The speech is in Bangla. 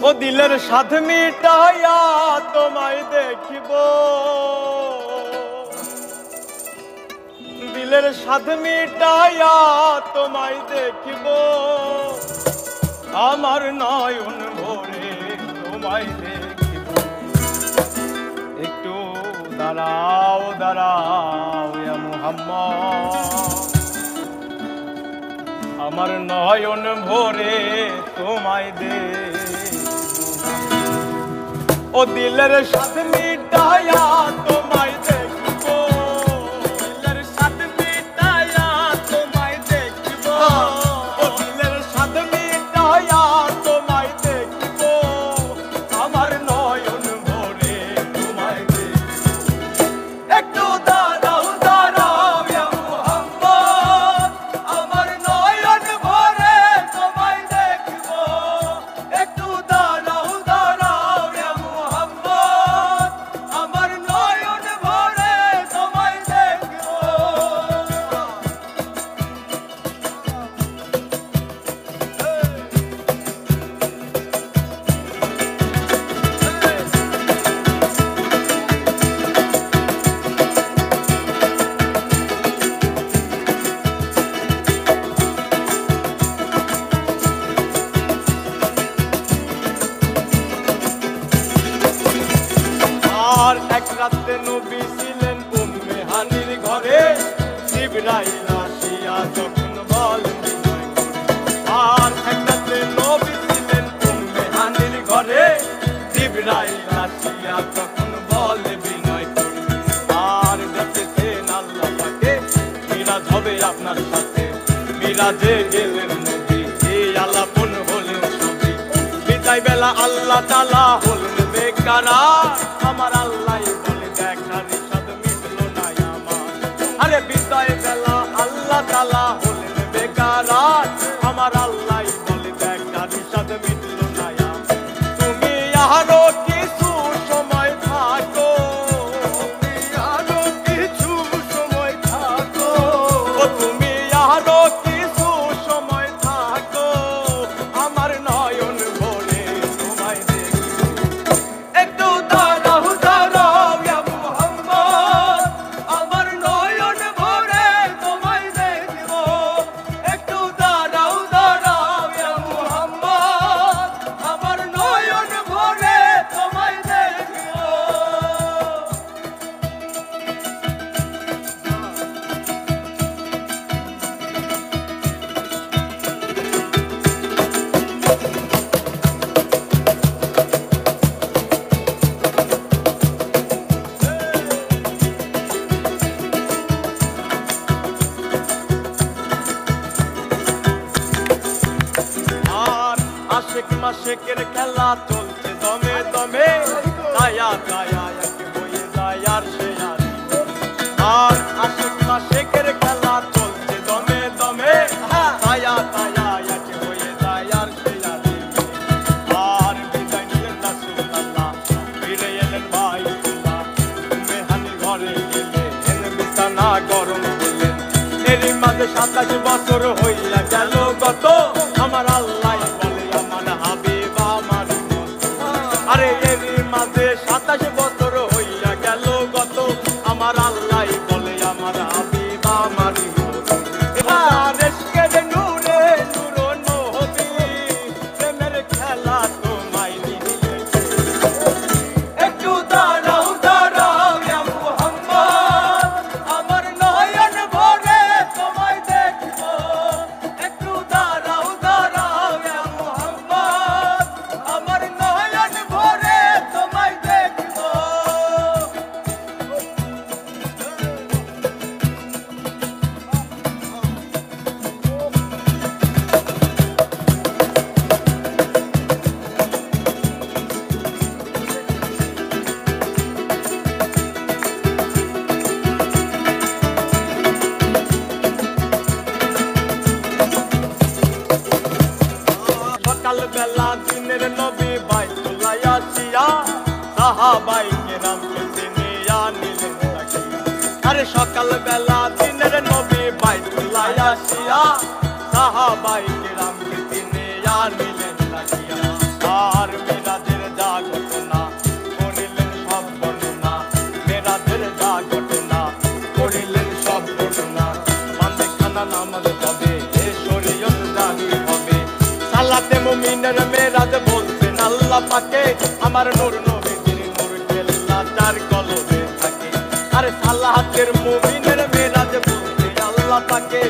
ও দিলের স্বাদ মিটাইয়া তোমায় দেখিব, দিলের স্বাদ মিটাইয়া তোমায় দেখিব, আমার নয়ন ভরে তোমায় দেখিব। একটু দাঁড়াও দাঁড়াও ইয়া মুহাম্মদ, আমার নয়ন ভরে তোমায় দেখিব। ও দিলের স্বাদ মিটাইয়া তোমায় দেখিব, দিলের স্বাদ মিটাইয়া তোমায় দেখিব, ও দিলের স্বাদ মিটাইয়া তোমায় দেখিব, আমার নয়ন ভরে তোমায় দেখিব। একটু দাঁড়াও দাঁড়াও ইয়া মুহাম্মদ, আমার নয়ন ভরে তোমায় দেখিব। একটু দাঁড়াও দাঁড়াও ইয়া মুহাম্মদ, আমার নয়ন ভরে তোমায় দেখিব। আর এক রাতে নবী ছিলেন উম্মে হানির ঘরে, জিবরাইল আসিয়া যখন বলেন বিনয় করে। আর এক রাতে নবী ছিলেন উম্মে হানির ঘরে, জিবরাইল আসিয়া যখন বলে বিনয় করে। আর দেখেছেন আল্লাহ পাকে মিরাজ হবে আপনার সাথে, মিরাজে গেলেন নবী, এই আলাপন হলেন সবই। বিদায় বেলা আল্লাহ তাআলা হলেন বেকারার, আমার আল্লাহ বলে দেখার স্বাদ মিটলো না আমার। আরে বিদায় বেলা আল্লাহ তাআলা হলেন বেকারার, আমার আল্লাহ বলে দেখার স্বাদ মিটলো না আমার। তুমি আরো কিছু সময় থাকো, তুমি আরো কিছু সময় থাকো, ও তুমি আরো কিছু সময় থাকো, আমার নয়ন ভরে তোমায় দেখিব। একটু দাঁড়াও দাঁড়াও ইয়া মুহাম্মদ, আমার নয়ন ভরে তোমায় দেখিব। একটু দাঁড়াও দাঁড়াও ইয়া মুহাম্মদ, আমার নয়ন ভরে তোমায় দেখিব। আর আশেক মাশেকের খেলা চলছে দমে দমে, দায়া দায়া এক হয়ে যায় আর সে আর। আর আশেক মাশেকের খেলা চলছে দমে দমে, দায়া দায়া এক হয়ে যায় আর সে আর। আর বিদায় নিলেন রাসূলুল্লাহ, ফিরে এলেন বাইতুল্লাহ, উম্মে হানির ঘরে গেলেন, বিছানা গরম করলেন। এরই মাঝে 27 বছর হইয়া গেল গত, আমার আল্লাহ বলে আমার হাবিব আমার মতো। আরে এরই মাঝে 27 বছর হইয়া গেল গত, আমার আল্লাহ বলে আমার হাবিব আমার মতো। এবার এসকের নূরে নূর নবী, প্রেমের খেলা তোমায় নিয়ে। একটু দাঁড়াও দাঁড়াও ইয়া মুহাম্মদ, আমার নয়ন ভরে তোমায় দেখিব। একটু দাঁড়াও দাঁড়াও ইয়া মুহাম্মদ, আমার নয়ন ভরে তোমায় দেখিব। সকালবেলা দিনের নবী বাইতুল্লাহ আসিয়া, সাহাবাই কেরামকে চিনিয়া নিলেন তাকিয়া। আরে সকালবেলা দিনের নবী বাইতুল্লাহ আসিয়া, সাহাবাই কেরামকে চিনিয়া নিলেন তাকিয়া। আর আল্লাহ পাকে আমার নূর নবীজির নূর কেল্লা চার কলবে থাকে। আরে সালাতের মুমিনের মেরাজ বলতে আল্লাহ পাকে